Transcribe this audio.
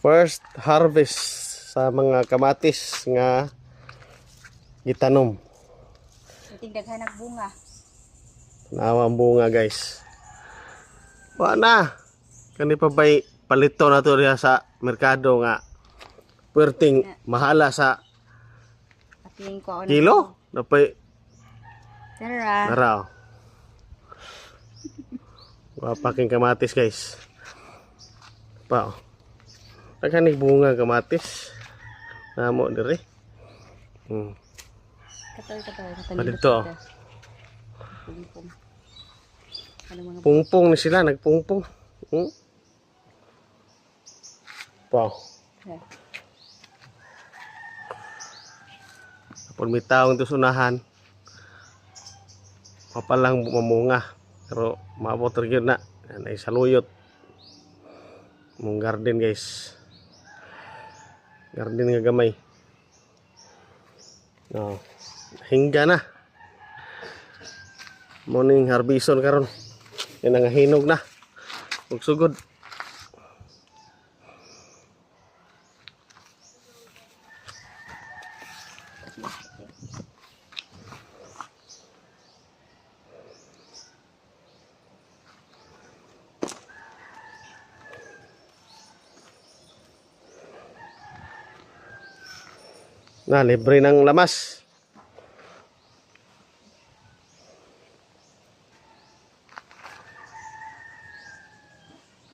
First harvest sa mga kamatis nga gitanom. Tingdaghan ng bunga. Nawa ang bunga guys. Wa na. Kani pa bay palito na to diha sa merkado nga perting mahala sa Ating ko ano. kilo. Napay Tara. naraw. Wapaking kamatis guys. Pa. Nagkanig bunga kamatis. Namo diri. Katoy. Dito. Pungpong. Ano mga Pungpong ni sila, nagpungpong. Pa. Yeah. Kapag may taong ito sunahan, mapalang mamunga. Pero maabot rin na. Yan ay saluyot. Mong garden guys. Garden nga gamay. No. Hingga na. Morning harbison karon. Yan ang hinog na. Huwag sugod. Na, libre ng lamas.